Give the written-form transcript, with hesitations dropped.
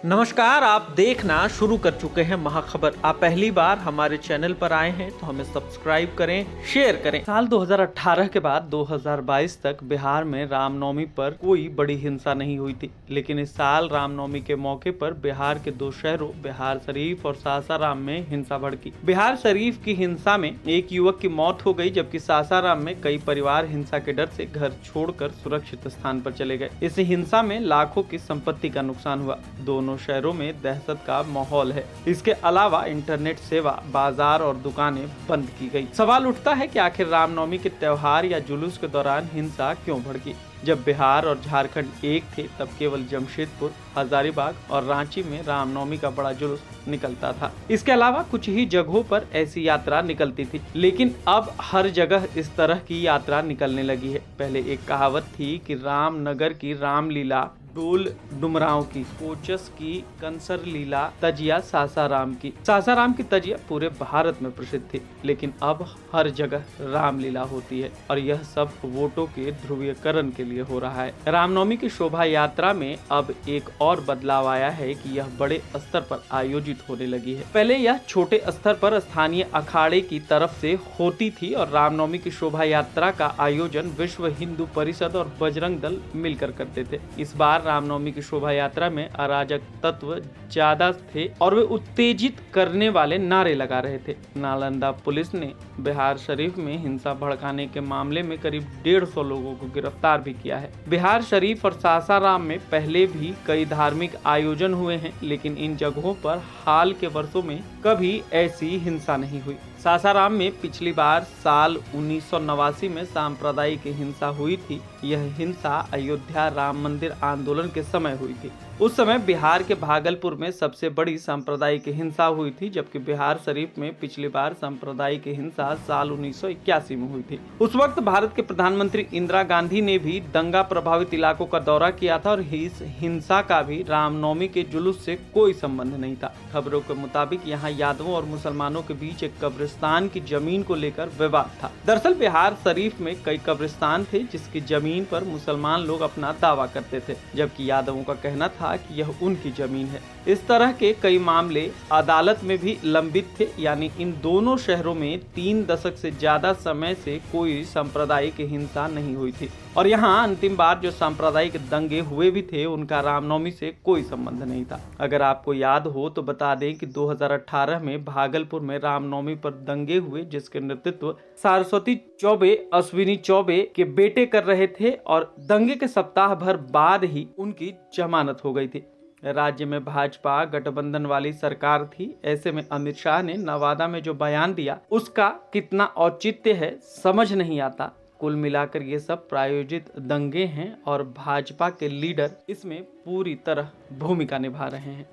नमस्कार, आप देखना शुरू कर चुके हैं महाखबर। आप पहली बार हमारे चैनल पर आए हैं तो हमें सब्सक्राइब करें, शेयर करें। साल 2018 के बाद 2022 तक बिहार में रामनवमी पर कोई बड़ी हिंसा नहीं हुई थी, लेकिन इस साल रामनवमी के मौके पर बिहार के दो शहरों बिहार शरीफ और सासाराम में हिंसा भड़की। बिहार शरीफ की हिंसा में एक युवक की मौत हो गई, जबकि सासाराम में कई परिवार हिंसा के डर से घर छोड़कर सुरक्षित स्थान पर चले गए। इस हिंसा में लाखों की संपत्ति का नुकसान हुआ। दोनों शहरों में दहशत का माहौल है। इसके अलावा इंटरनेट सेवा, बाजार और दुकानें बंद की गई। सवाल उठता है कि आखिर रामनवमी के त्योहार या जुलूस के दौरान हिंसा क्यों भड़की। जब बिहार और झारखंड एक थे तब केवल जमशेदपुर, हजारीबाग और रांची में रामनवमी का बड़ा जुलूस निकलता था। इसके अलावा कुछ ही जगहों पर ऐसी यात्रा निकलती थी, लेकिन अब हर जगह इस तरह की यात्रा निकलने लगी है। पहले एक कहावत थी कि रामनगर की रामलीला, डोल डुमराव की, कोचस की कंसर लीला, तजिया सासाराम की। सासाराम की तजिया पूरे भारत में प्रसिद्ध थी, लेकिन अब हर जगह रामलीला होती है और यह सब वोटों के ध्रुवीकरण के लिए हो रहा है। रामनवमी की शोभा यात्रा में अब एक और बदलाव आया है कि यह बड़े स्तर पर आयोजित होने लगी है। पहले यह छोटे स्तर पर स्थानीय अखाड़े की तरफ से होती थी और रामनवमी की शोभा यात्रा का आयोजन विश्व हिंदू परिषद और बजरंग दल मिलकर करते थे। इस बार रामनवमी की शोभा यात्रा में अराजक तत्व ज्यादा थे और वे उत्तेजित करने वाले नारे लगा रहे थे। नालंदा पुलिस ने बिहार शरीफ में हिंसा भड़काने के मामले में करीब 150 लोगों को गिरफ्तार भी किया है। बिहार शरीफ और सासाराम में पहले भी कई धार्मिक आयोजन हुए हैं, लेकिन इन जगहों पर हाल के वर्षों में कभी ऐसी हिंसा नहीं हुई। सासाराम में पिछली बार साल 1989 में सांप्रदायिक हिंसा हुई थी। यह हिंसा अयोध्या राम मंदिर आंदोलन के समय हुई थी। उस समय बिहार के भागलपुर में सबसे बड़ी सांप्रदायिक हिंसा हुई थी, जबकि बिहार शरीफ में पिछली बार सांप्रदायिक हिंसा साल 1981 में हुई थी। उस वक्त भारत के प्रधानमंत्री इंदिरा गांधी ने भी दंगा प्रभावित इलाकों का दौरा किया था और इस हिंसा का भी रामनवमी के जुलूस से कोई संबंध नहीं था। खबरों के मुताबिक यहाँ यादवों और मुसलमानों के बीच एक कब्रिस्तान की जमीन को लेकर विवाद था। दरअसल बिहार शरीफ में कई कब्रिस्तान थे जिसकी जमीन पर मुसलमान लोग अपना दावा करते थे, जबकि यादवों का कहना था कि यह उनकी जमीन है। इस तरह के कई मामले अदालत में भी लंबित थे, यानी इन दोनों शहरों में 3 दशक से ज्यादा समय से कोई सांप्रदायिक हिंसा नहीं हुई थी और यहाँ अंतिम बार जो सांप्रदायिक दंगे हुए भी थे उनका रामनवमी से कोई संबंध नहीं था। अगर आपको याद हो तो बता दें कि 2018 में भागलपुर में रामनवमी पर दंगे हुए, जिसके नेतृत्व सरस्वती चौबे, अश्विनी चौबे के बेटे कर रहे थे और दंगे के सप्ताह भर बाद ही उनकी जमानत हो गई थी। राज्य में भाजपा गठबंधन वाली सरकार थी। ऐसे में अमित शाह ने नवादा में जो बयान दिया उसका कितना औचित्य है समझ नहीं आता। कुल मिलाकर ये सब प्रायोजित दंगे हैं और भाजपा के लीडर इसमें पूरी तरह भूमिका निभा रहे हैं।